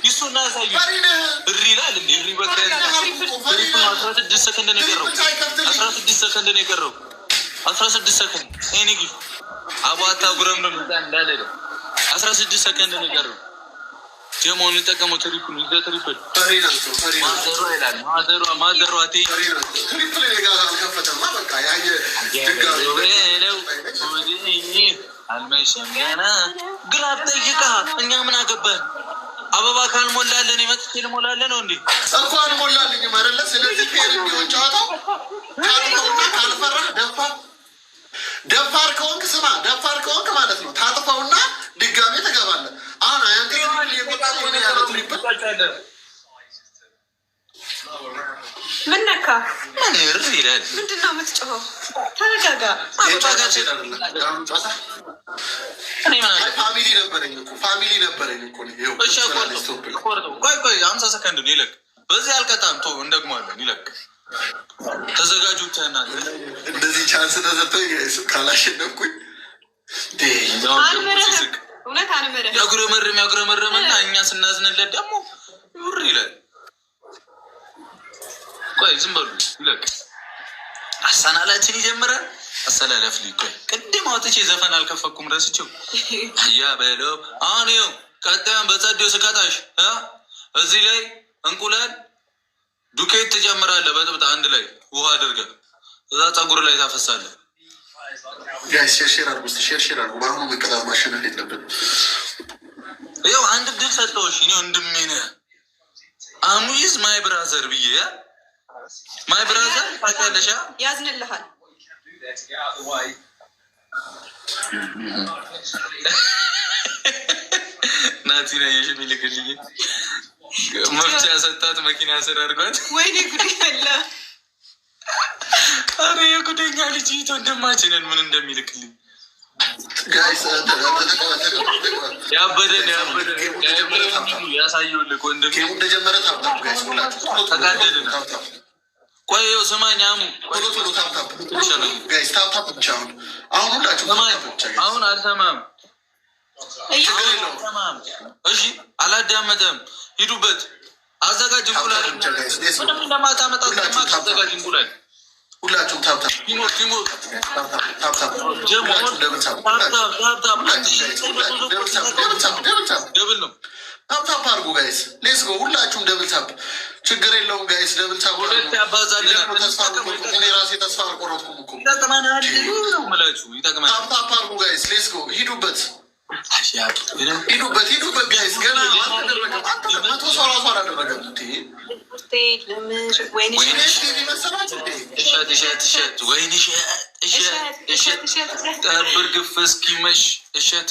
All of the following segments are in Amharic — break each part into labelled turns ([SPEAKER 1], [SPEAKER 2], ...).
[SPEAKER 1] ይሱና ያሳዩ እሪ ይላል እንዴ? እሪ በቃ 16 ሰከንድ ነው የቀረው። 16 ሰከንድ ነው የቀረው። 16 ሰከንድ እኔ ግፍ አባታ ጉረም ነው እንዳለ 16 ሰከንድ ነው የቀረው። ጀሞን ተጠቀመው። ትሪፕል ትሪፕል ማዘሯ ይላል። ማዘሯ ትሪፕል ይጋር አልከፈተማ። በቃ ያየ አልመሸም ገና ግራ ጠይቃ እኛ ምን አገባን? አበባ ካልሞላለን ይመጥቼ ልሞላለን ነው እንዴ? እኮ አልሞላልኝ ማረለ። ስለዚህ ፌር እንዲሆን ጨዋታው ካልፈውና ካልፈራህ ደፋር ከሆንክ ስማ፣ ደፋር ከሆንክ ማለት ነው ታጥፈውና ድጋሜ ትገባለህ። አሁን አያንተ ይቆጣ ያለ ትሪፕል ምን ነካ? ምን ይላል? ምንድን ነው የምትጮኸው? ተረጋጋ። ፋሚሊ ነበረኝ እኮ ቆይ 50 ሰከንድ ነው ይለቅ። በዚህ አልቀጣም። ቶ እንደግመዋለን። ይለቅ። ተዘጋጁ። እንደዚህ ቻንስ ተሰጥቶኝ ካላሸነፍኩኝ ያጉረመርምና እኛ ስናዝንለት ደግሞ ውር ይላል። ቆይ ዝም በሉ። ይለቅ። አሰናላችን ይጀምራል። አሰላለፍ ቆይ ቅድም አውጥቼ ዘፈን አልከፈኩም ረስቼው ያ በለው። አሁን ይኸው ቀጣዩን በጸዴው ስቀጣሽ እዚህ ላይ እንቁላል ዱቄት ትጨምራለህ። በጥብጣ አንድ ላይ ውሃ አድርገህ እዛ ፀጉር ላይ ታፈሳለህ። ሼር አድርጉ። በአሁኑ መቀጣት ማሸነፍ የለብንም። ይኸው አንድ ድል ሰጠሁሽ። እኔ ወንድሜ ነህ። አሙይዝ ማይ ብራዘር ብዬ ማይ ብራዘር ታውቂያለሽ? ያዝንልሃል። ናቲ ነሽ የሚልክልኝ መፍቻ ሰጣት መኪና ስር አድርጓት። ወይኔ ጉድ ፈላ። አረ የጉደኛ ልጅ ወንድማችንን ምን እንደሚልክልኝ ያበደን ያሳየውልህ ወንድም እንደጀመረ ተጋደልን። ቆይ ስማኝ፣ አሁን አልሰማም። እሺ አላዳመጠም። ሂዱበት። አዘጋጅ እንቁላል። ምንም እንደማታመጣ አዘጋጅ እንቁላል። ሁላችሁም ደብል ነው። ታፕ አድርጉ ጋይስ። ሌስ ጎ። ሁላችሁም ደብል ታፕ። ችግር የለውም ጋይስ። ደብል ታፕ ራሴ ተስፋ አልቆረጥኩም እኮ። ታፕ አድርጉ ጋይስ። ሌስ ጎ። ሂዱበት ጋይስ። ገና መቶ ሰው ራሱ አላደረገም። ጠብር ግፍ እስኪመሽ እሸት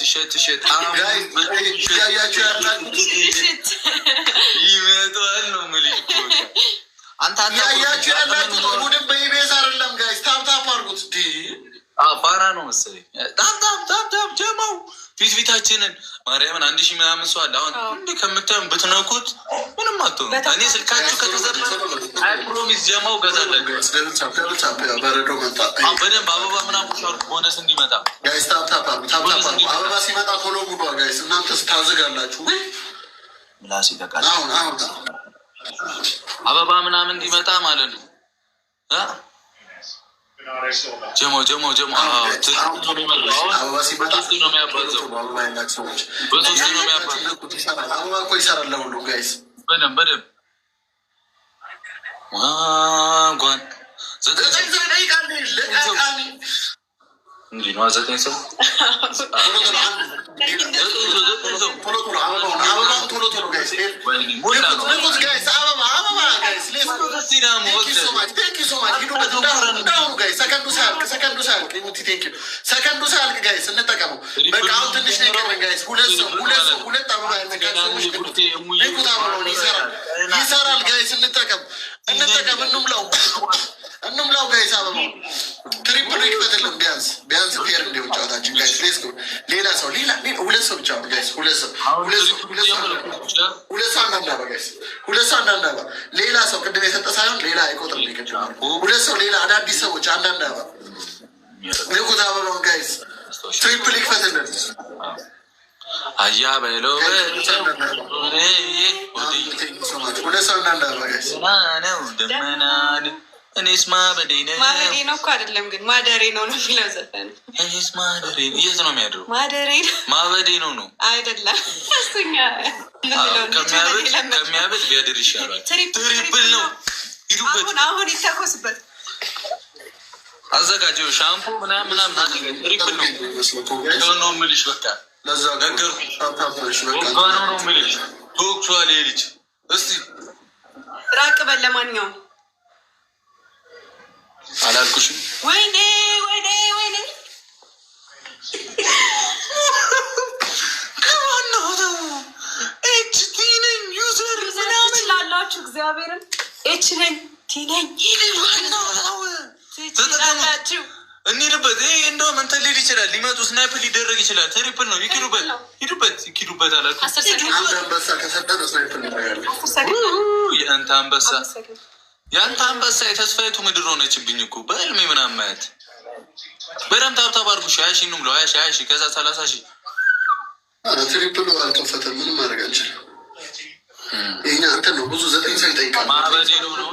[SPEAKER 1] ይመጣል ነው የምልሽ። አንተ ያያችሁ ያላችሁ ቡድን በኢቢኤስ አይደለም ጋይስ። ታፕ አድርጉት። ፋራ ነው መሰለኝ። ታፕ ጀማው ፊታችንን ማርያምን 1000 ምናምን ሰው አለ። አሁን እንዴ ከምታዩም ብትነኩት ምንም አትሆኑ። እኔ ስልካችሁ ከተዘረፈ አይ ፕሮሚስ ጀማው ገዛለሁ። በደንብ አበባ ምናምን ሻርኩ ቦነስ እንዲመጣ ጋይስ። ታፕ አበባ ሲመጣ ቶሎ ጉዷ ጋይስ። እናንተስ ታዘጋላችሁ? ምላስ ይተቃል። አሁን አበባ ምናምን እንዲመጣ ማለት ነው። ጀሞ አበባ ሲመጣ ነው የሚያባዘው። አበባ እኮ ይሰራል ለሁሉ ጋይስ። በደንብ ዋጓን እንዲህ ነው። 9 ሰው ሰከንዱ ሳያልቅ ጋይስ እንጠቀመው። በቃ አሁን ትንሽ ነው የቀረን ጋይስ። ሁለት አበባ ይሰራል ጋይስ። እንጠቀም እንምላው ጋይስ። አበባው ትሪፕል ይክፈትልን ቢያንስ ፌር እንዲሆን ጨዋታችን ጋይስ። ሌስ ጎ። ሌላ ሰው ሁለት ሰው ብቻ ጋይስ። ሁለት ሰው አንዳንድ አበባ ጋይስ። ሌላ ሰው ቅድም የሰጠ ሳይሆን ሌላ አይቆጥርም። ሁለት ሰው ሌላ አዳዲስ ሰዎች አንዳንድ አበባ ንቁት። አበባውን ጋይስ ትሪፕል ይክፈትልን። አያ በለው ነው ደመና እኔስ ማበዴ ነው።
[SPEAKER 2] ማበዴ ነው እኮ አይደለም ግን ማደሬ ነው ነው የሚለው ዘፈን።
[SPEAKER 1] እኔስ ማደሬ ነው። የት ነው የሚያድረው?
[SPEAKER 2] ማደሬ ነው
[SPEAKER 1] ማበዴ ነው ነው
[SPEAKER 2] አይደለም። እሱኛ
[SPEAKER 1] ከሚያበድ ቢያድር ይሻላል። ትሪፕል ነው። ሂዱበት።
[SPEAKER 2] አሁን ይተኮስበት።
[SPEAKER 1] አዘጋጀው ሻምፑ ምናምን ትሪፕል ነው ነው የምልሽ። በቃ ነገርኩ። ነው የምልሽ። ተወቅቷል ይሄ ልጅ። እስቲ
[SPEAKER 2] ራቅ በል። ለማንኛውም
[SPEAKER 1] አላልኩሽም?
[SPEAKER 2] ወይኔ ወይኔ ወይኔ
[SPEAKER 1] ከማናው ኤችቲ ነኝ ዩዘር
[SPEAKER 2] ምናምን ላላችሁ እግዚአብሔርን ኤችነኝ ቲነኝ ትችላላችሁ።
[SPEAKER 1] እንሂድበት። ይሄ እንደውም እንትን ሊል ይችላል። ሊመጡ ስናይፕ ሊደረግ ይችላል። ትሪፕል ነው። ይኪዱበት፣ ሂዱበት፣ ይኪዱበት አላልኩ? የአንተ አንበሳ የአንተ አንበሳ የተስፋይቱ ምድር ሆነችብኝ እኮ በህልሜ ምናምን ማየት። በደምብ ታብታብ አድርጉ። 20 ሺህ ነው 20 ሺህ ከዛ 30 ሺህ
[SPEAKER 3] ትሪፕሉ አልከፈተም። ምንም ማድረግ አንችልም። የኛ እንትን ነው ብዙ 9 ሰው ይጠይቃል።
[SPEAKER 1] ማበዴ ነው ነው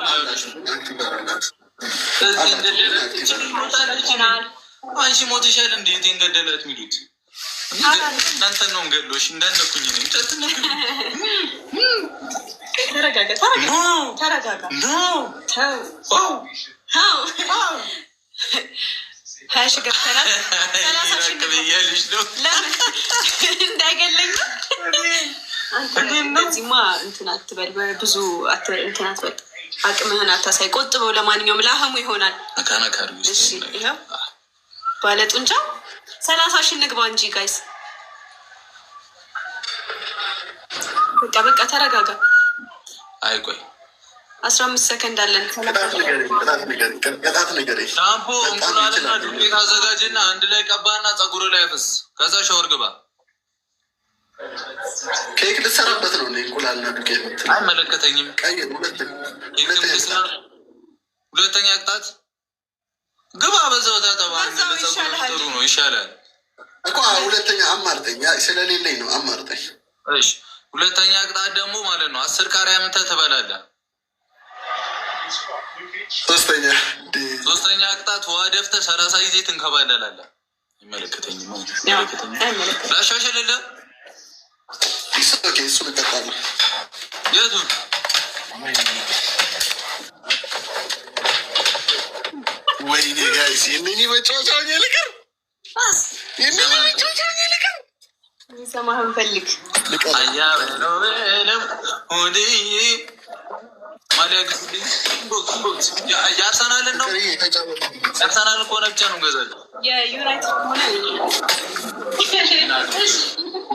[SPEAKER 1] አንቺ ሞትሻል እንዴት እንገደላት የሚሉት እናንተን ነው እንገድሎሽ እንዳነኩኝ ነኝ።
[SPEAKER 2] ተረጋጋ ተረጋጋ። ሀያ ሺህ ገብተናል። 30 ሺህ
[SPEAKER 1] ብያለሽ ነው
[SPEAKER 2] እንዳይገለኝ እዚህማ እንትን አትበል፣ ብዙ እንትን አትበል፣ አቅምህን አታሳይ፣ ቆጥበው። ለማንኛውም ለአህሙ ይሆናል። ይኸው ባለ ጡንቻ 30 ሺህ ንግባ እንጂ ጋይስ። በቃ በቃ ተረጋጋ።
[SPEAKER 1] አይ ቆይ
[SPEAKER 2] 15 ሰከንድ አለን።
[SPEAKER 3] ቅጣት ነገር
[SPEAKER 1] ሻምፖ እንቁላልና ዱቄት አዘጋጅና አንድ ላይ ቀባና ጸጉር ላይ አፍስ። ከዛ ሻወር ግባ።
[SPEAKER 3] ኬክ ልትሰራበት ነው። እንቁላልና ዱቄት
[SPEAKER 1] አይመለከተኝም። ሁለተኛ ቅጣት ግባ። በዛው ታጠባ። ጥሩ ነው ይሻላል
[SPEAKER 3] እኮ። ሁለተኛ አማርጠኝ ስለሌለኝ ነው። አማርጠኝ።
[SPEAKER 1] እሺ ሁለተኛ ቅጣት ደግሞ ማለት ነው 10 ቃሪያ አምጥተህ ትበላለህ። ሶስተኛ ቅጣት ውሃ ደፍተህ 30 ጊዜ ትንከባለላለህ። አይመለከተኝም። ላሻሽልልህ።
[SPEAKER 3] እሱን እቀጣለሁ።
[SPEAKER 1] የቱን?
[SPEAKER 3] ወይኔ ጋይስ የእነኚህ መጫወቻውን ልቅር።
[SPEAKER 2] ሰማህን ፈልግ
[SPEAKER 1] አያ በለው ማሊያ ግዙልኝ። ቦክስ የአርሰናልን ነው። አርሰናል ከሆነ ብቻ ነው ገዛል።
[SPEAKER 2] የዩናይትድ ሆነ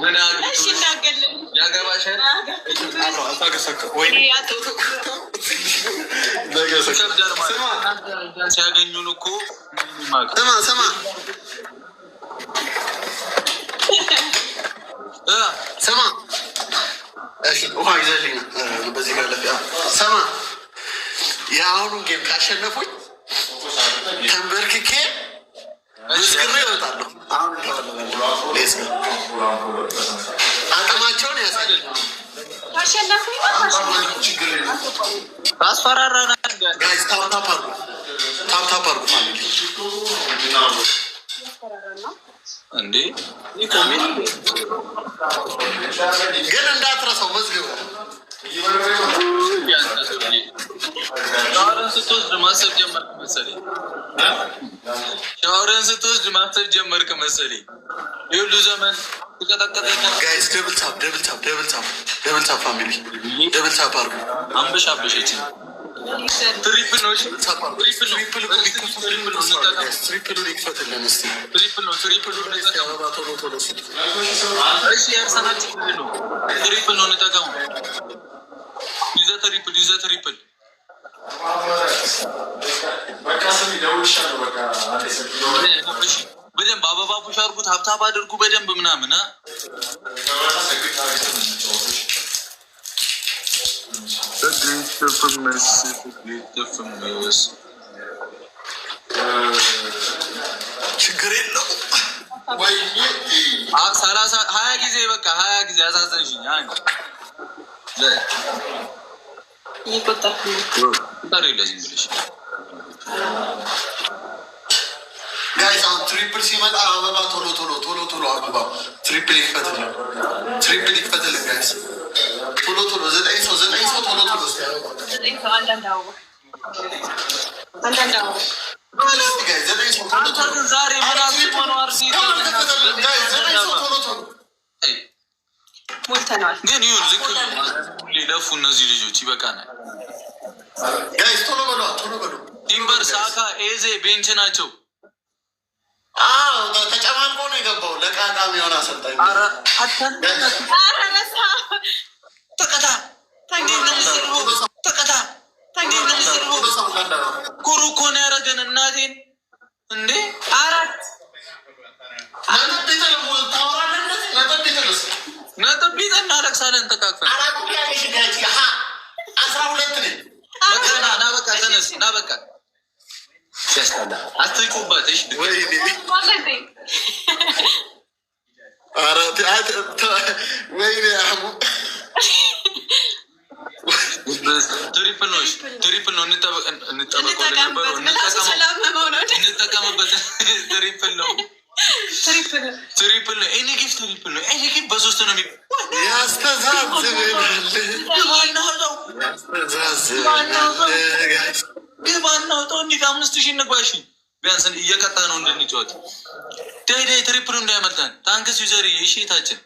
[SPEAKER 1] ምን ያገባሻል? ሲያገኙን እኮ
[SPEAKER 3] ስማ ስማ ውሃ ይዘልኝ በዚህ ጋር ሰማ። የአሁኑን ጌም ካሸነፉኝ ተንበርክኬ ምስክሬ እወጣለሁ። አቅማቸውን ያሳይ።
[SPEAKER 2] ካሸነፉኝ
[SPEAKER 1] አስፈራራና
[SPEAKER 3] ጋይስ ታፕታፕ አድርጉ፣ ታፕታፕ አድርጉ ፋሚሊ
[SPEAKER 1] እንዴ
[SPEAKER 3] ግን እንዳትረሳው መዝገቡ።
[SPEAKER 1] ሻወርን ስትወስድ ማሰብ ጀመርክ መሰለኝ። ሻወርን ስትወስድ ማሰብ ጀመርክ መሰለኝ። የሁሉ ዘመን ተቀጠቀጠ።
[SPEAKER 3] ጋይስ ደብል ታፕ ደብል ታፕ ደብል ታፕ ደብል ታፕ ፋሚሊ ደብል ታፕ አድርጉ።
[SPEAKER 1] አንበሽ አበሸች። ትሪፕል ነው። ትሪፕል
[SPEAKER 3] ይክፈትልን እስኪ።
[SPEAKER 1] ትሪፕል ነው። ትሪፕል ነው። እሺ ያርሰናል ነው። ትሪፕል ነው እንጠቀሙ። ይዘህ ትሪፕል ይዘህ ትሪፕል በደንብ አበባ ቡሽ አድርጉት። ሀብታብ አድርጉ በደንብ ምናምን
[SPEAKER 3] ችግር የለው
[SPEAKER 1] 20 ጊዜ በቃ 20 ጊዜ አሳዘንሽኝ።
[SPEAKER 2] እየቆጠርኩ
[SPEAKER 1] ለዚህ ብለሽ
[SPEAKER 3] ጋይስ አሁን ትሪፕል ሲመጣ አበባ ቶሎ አበባ ትሪፕል ይክፈትልን ጋይስ ቶሎ 9 ሰው ቶሎ
[SPEAKER 2] አንዳንድ አበባ
[SPEAKER 1] ዛሬ
[SPEAKER 2] ሞልተነዋል።
[SPEAKER 1] ግን ይሁን ዝቅ ሊለፉ እነዚህ ልጆች ይበቃናል።
[SPEAKER 3] ጋይስ ቶሎ በሉ።
[SPEAKER 1] ቲምበር፣ ሳካ፣ ኤዜ ቤንች ናቸው።
[SPEAKER 3] ተጨማልቆ ነው የገባው። ለቃቃሚ የሆነ አሰልጣኝ
[SPEAKER 1] ኩሩ እኮ ነው ያደረገን። እናቴን እንዴ 4 ነጥብ ቢጠ እናለቅሳለን ተቃቅፈን።
[SPEAKER 3] 12 ነኝ።
[SPEAKER 1] ና በቃ ተነስ ና በቃ አትጩባት። ትሪፕል ነው እንጠቀምበት። ትሪፕል ነው ኤኒ ጊፍት ትሪፕል ነው ኤኒ ጊፍት በ3 ነው ግባናውጠው እንዲህ 5000 እንግባሽ ቢያንስ እየቀጣ ነው እንድንጫወት። ዳይ ትሪፕሉ እንዳያመልጠን። ታንክስ ዩዘሪ እሺ ታችን